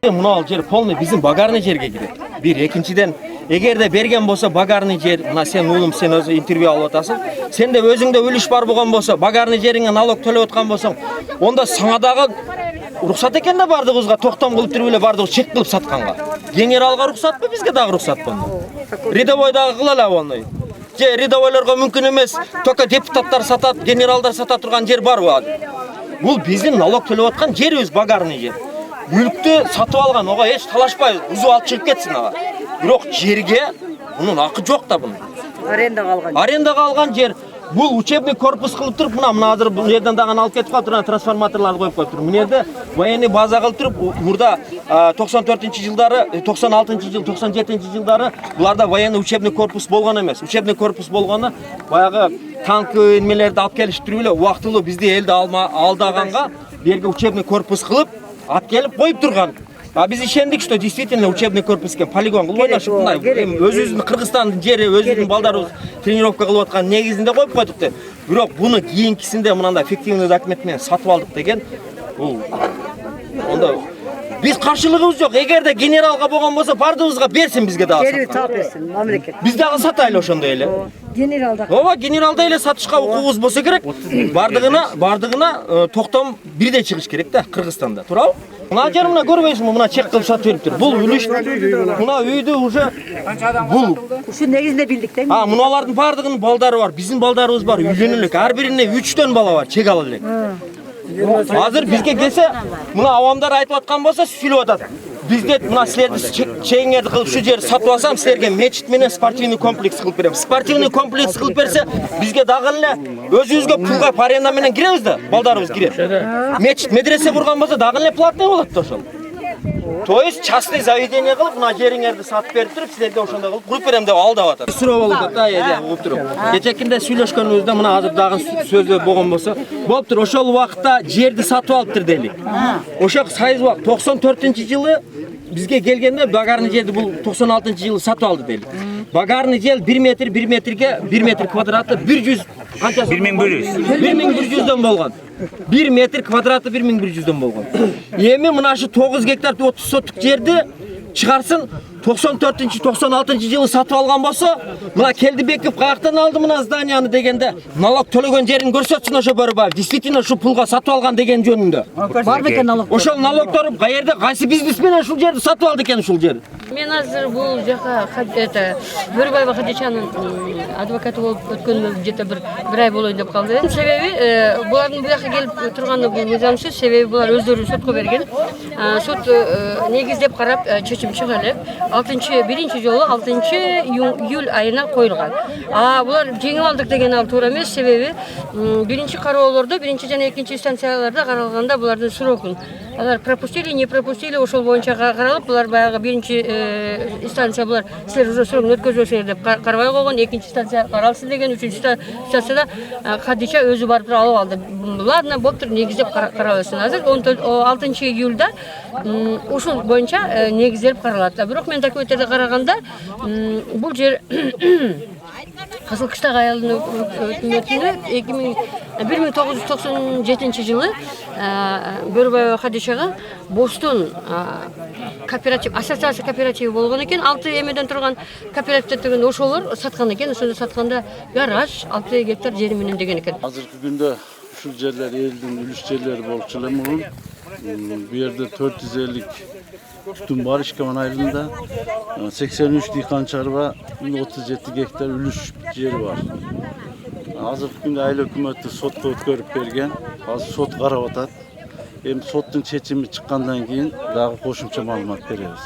Мына жер полный bizim багарный жерге кирет. Bir, экинчиден, эгерде берген болсо багарный жер, мына сен улум сен өзү интервью алып атасың. Сенде өзүңдө үлүш бар болгон болсо, багарный жериңе налог төлөп аткан болсоң, онда саңа дагы уруксат экен да бардыгыбызга токтом кылып туруп эле бардыгы чек кылып сатканга. Генералга уруксатпы, бизге дагы уруксатпы. Рядовой дагы кылалы аны. Же рядовойлорго мүмкүн эмес, только депутаттар сатат, генералдар сата турган жер бар бул. Бул биздин налог төлөп аткан жерибиз багарный жер. Мүлктү сатып алган, ого эч талашпай, узуп алып чыгып кетсин ага. Бирок жерге мунун акы жок да бунун. Арендага алган жер. Бул учебный корпус кылып туруп, мына азыр бул жерден дагы алып кетип калып, трансформаторларды коюп коюптур. Мына жерде военный база кылып туруп, мурда 94-жылдары, 96-жыл, 97-жылдары буларда военный учебный корпус болгон эмес. Учебный корпус болгону баягы танк эмелерди алып келип туруп эле убактылуу бизди элди алдаганга берге учебный корпус кылып ат келип коюп турган. А биз ишендик, что действительно учебный корпус экен, полигон кылып ойнашып мындай өзүбүздүн Кыргызстандын жери, өзүбүздүн балдарыбыз тренировка кылып аткан негизинде коюп койдук деп. Бирок буну кийинкисинде мынандай фиктивный документ менен сатып алдык деген бул онда биз каршылыгыбыз жок. Эгерде генералга болгон болсо бардыгыбызга берсин, бизге дагы. Жери тап берсин, мамлекет. Биз дагы сатайлы ошондой эле. Генералда. Ооба, генералда эле сатышка укугубуз болсо керек. Бардыгына токтом бирдей чыгыш керек да Кыргызстанда. Туурабы? Мына жер мына көрбөйсүңбү, мына чек кылып сатып бериптир. Бул үлүш. Мына үйдү уже бул. Ушу негизинде билдик да. Муналардын бардыгынын балдары бар, биздин балдарыбыз бар, үйлөнө элек. Ар бирине 3төн бала бар, чек ала элек. Азыр бизге келсе, мына авамдар айтып аткан болсо, сүйлөп атат. Бизде мына силерди чегиңерди кылып шу жерди сатып алсам, силерге мечит менен спортивный комплекс кылып берем. Спортивный комплекс кылып берсе, бизге дагы эле өзүбүзгө пулга аренда менен киребиз да, балдарыбыз кирет. Мечит, медресе курган болсо дагы эле платный болот да ошол. То есть частный заведение кылып, мына жериңерди сатып берип туруп, силерге ошондой кылып куруп берем деп алдап атат. Суроо болуп атат да, угуп туруп. Кечекинде сүйлөшкөнүбүздө мына азыр дагы сөздөр болгон болсо, болуптур, ошол убакта жерди сатып алыптыр дейли. Ошо Союз убак 94-жылы бизге келгенде багарный жерди бул 96-жылы сатып алды дейли. Багарный жер 1 метр, 1 метрге 1 метр квадраты 100 канчасы? 1100дөн болгон. 1 метр квадраты 1100дөн болгон. Эми мына шу 9 гектар 30 соттук жерди чыгарсын 94-96-жылы сатып алган болсо, мына Келдибеков каяктан алды мына зданияны дегенде, налог төлөгөн жерин көрсөтсүн ошо Бөрөбаев. Действительно шу пулга сатып алган деген жөнүндө. Бар бекен налог. Ошол налогдор каерде, кайсы бизнесмен ушул жерди сатып алды экен ушул жерди? Мен азыр бул жака Бөрөбаева Хадичанын адвокаты болуп өткөнүмө где-то бир ай болоюн деп калды. Себеби булардын буяка келип турганы бул заңсыз, себеби булар өздөрү сотко берген. Сот негиздеп карап чечим чыга элек. Биринчи жолу 6-июль айына коюлган. Булар жеңип алдык деген ал туура эмес, себеби биринчи кароолордо, биринчи жана экинчи станцияларда каралганда булардын срокун алар пропустили, не пропустили, ошол боюнча каралып, булар баягы биринчи станция булар силер уже срокун өткөзбөсүңөр деп карабай койгон, экинчи станция каралсын деген, үчүнчү станцияда Хадича өзү барып алып алды. Ладно, болуптур, негиздеп каралсын. Азыр 6-июльда ушул боюнча негизделип каралат. Бирок мен документтерге караганда бул жер Кызыл Кыштак айылынын өкмөтүнө 1997-жылы Бөрөбаева Хадичага Бостон кооператив, ассоциация кооперативи болгон экен. 6 эмеден турган кооперативден ошолор саткан экен. Ошондо сатканда гараж 6 гектар жери менен деген экен. Азыркы күндө ушул жерлер элдин үлүш жерлери болчу эле мурун. Бу жерде 450 түтүн бар Ишкеман айылында. 83 дыйкан чарба, 37 гектар үлүш жери бар. Азыркы күндө айыл өкмөтү сотко өткөрүп берген. Азыр сот карап атат. Эми соттун чечими чыккандан кийин дагы кошумча маалымат беребиз.